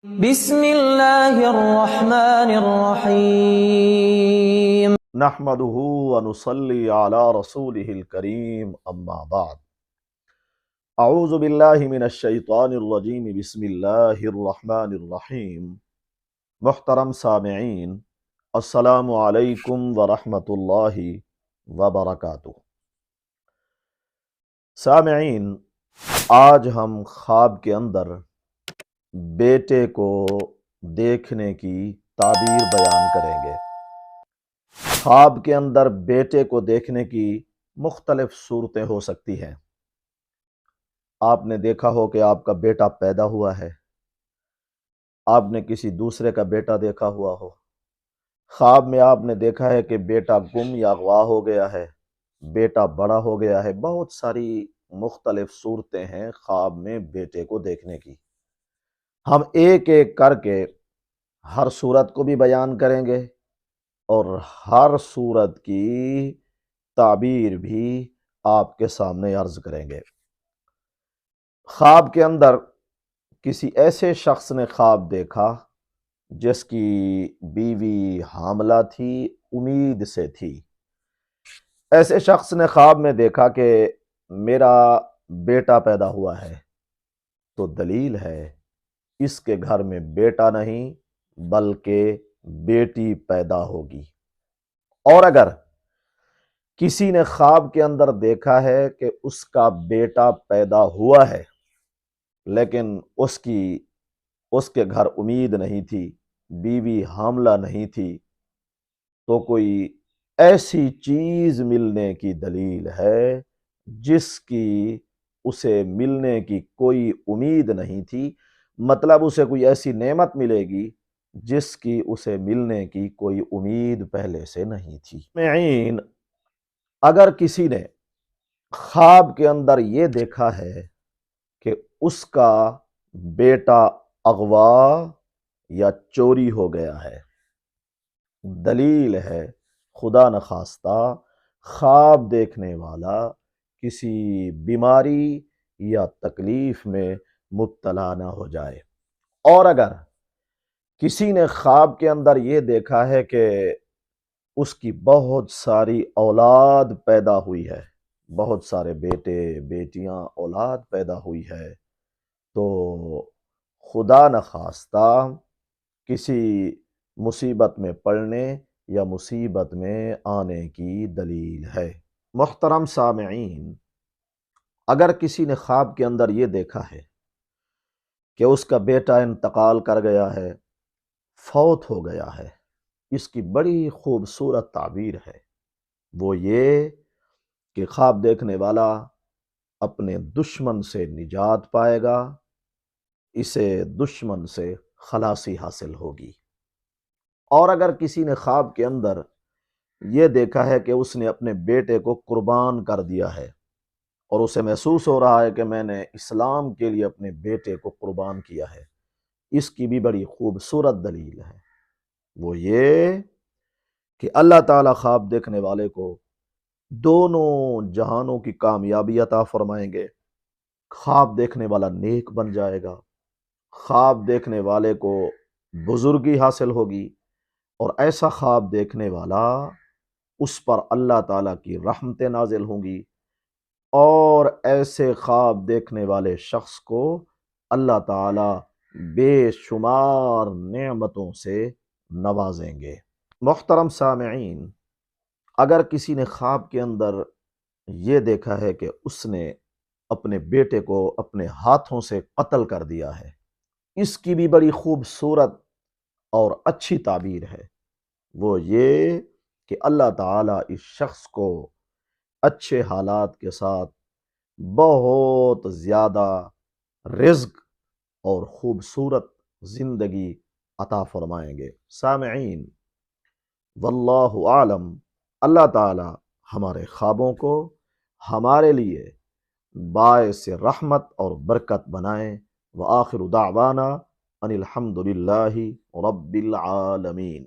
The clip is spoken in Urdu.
بسم اللہ الرحمن الرحیم نحمده ونصلي على رسوله الكريم اما بعد اعوذ باللہ من الشیطان الرجیم بسم اللہ الرحمن الرحیم محترم سامعین، السلام علیکم ورحمۃ اللہ وبرکاتہ۔ سامعین، آج ہم خواب کے اندر بیٹے کو دیکھنے کی تعبیر بیان کریں گے۔ خواب کے اندر بیٹے کو دیکھنے کی مختلف صورتیں ہو سکتی ہیں۔ آپ نے دیکھا ہو کہ آپ کا بیٹا پیدا ہوا ہے، آپ نے کسی دوسرے کا بیٹا دیکھا ہوا ہو، خواب میں آپ نے دیکھا ہے کہ بیٹا گم یا اغوا ہو گیا ہے، بیٹا بڑا ہو گیا ہے۔ بہت ساری مختلف صورتیں ہیں خواب میں بیٹے کو دیکھنے کی۔ ہم ایک ایک کر کے ہر صورت کو بھی بیان کریں گے اور ہر صورت کی تعبیر بھی آپ کے سامنے عرض کریں گے۔ خواب کے اندر کسی ایسے شخص نے خواب دیکھا جس کی بیوی حاملہ تھی، امید سے تھی۔ ایسے شخص نے خواب میں دیکھا کہ میرا بیٹا پیدا ہوا ہے، تو دلیل ہے اس کے گھر میں بیٹا نہیں بلکہ بیٹی پیدا ہوگی۔ اور اگر کسی نے خواب کے اندر دیکھا ہے کہ اس کا بیٹا پیدا ہوا ہے لیکن اس کے گھر امید نہیں تھی، بیوی حاملہ نہیں تھی، تو کوئی ایسی چیز ملنے کی دلیل ہے جس کی اسے ملنے کی کوئی امید نہیں تھی۔ مطلب اسے کوئی ایسی نعمت ملے گی جس کی اسے ملنے کی کوئی امید پہلے سے نہیں تھی۔ معین، اگر کسی نے خواب کے اندر یہ دیکھا ہے کہ اس کا بیٹا اغوا یا چوری ہو گیا ہے، دلیل ہے خدا نخواستہ خواب دیکھنے والا کسی بیماری یا تکلیف میں مبتلا نہ ہو جائے۔ اور اگر کسی نے خواب کے اندر یہ دیکھا ہے کہ اس کی بہت ساری اولاد پیدا ہوئی ہے، بہت سارے بیٹے بیٹیاں اولاد پیدا ہوئی ہے، تو خدا نخواستہ کسی مصیبت میں پڑنے یا مصیبت میں آنے کی دلیل ہے۔ محترم سامعین، اگر کسی نے خواب کے اندر یہ دیکھا ہے کہ اس کا بیٹا انتقال کر گیا ہے، فوت ہو گیا ہے، اس کی بڑی خوبصورت تعبیر ہے۔ وہ یہ کہ خواب دیکھنے والا اپنے دشمن سے نجات پائے گا، اسے دشمن سے خلاصی حاصل ہوگی۔ اور اگر کسی نے خواب کے اندر یہ دیکھا ہے کہ اس نے اپنے بیٹے کو قربان کر دیا ہے اور اسے محسوس ہو رہا ہے کہ میں نے اسلام کے لیے اپنے بیٹے کو قربان کیا ہے، اس کی بھی بڑی خوبصورت دلیل ہے۔ وہ یہ کہ اللہ تعالیٰ خواب دیکھنے والے کو دونوں جہانوں کی کامیابی عطا فرمائیں گے۔ خواب دیکھنے والا نیک بن جائے گا، خواب دیکھنے والے کو بزرگی حاصل ہوگی، اور ایسا خواب دیکھنے والا اس پر اللہ تعالیٰ کی رحمتیں نازل ہوں گی، اور ایسے خواب دیکھنے والے شخص کو اللہ تعالیٰ بے شمار نعمتوں سے نوازیں گے۔ محترم سامعین، اگر کسی نے خواب کے اندر یہ دیکھا ہے کہ اس نے اپنے بیٹے کو اپنے ہاتھوں سے قتل کر دیا ہے، اس کی بھی بڑی خوبصورت اور اچھی تعبیر ہے۔ وہ یہ کہ اللہ تعالیٰ اس شخص کو اچھے حالات کے ساتھ بہت زیادہ رزق اور خوبصورت زندگی عطا فرمائیں گے۔ سامعین، واللہ عالم، اللہ تعالیٰ ہمارے خوابوں کو ہمارے لیے باعث رحمت اور برکت بنائیں۔ وآخر دعوانا ان الحمد للہ رب العالمین۔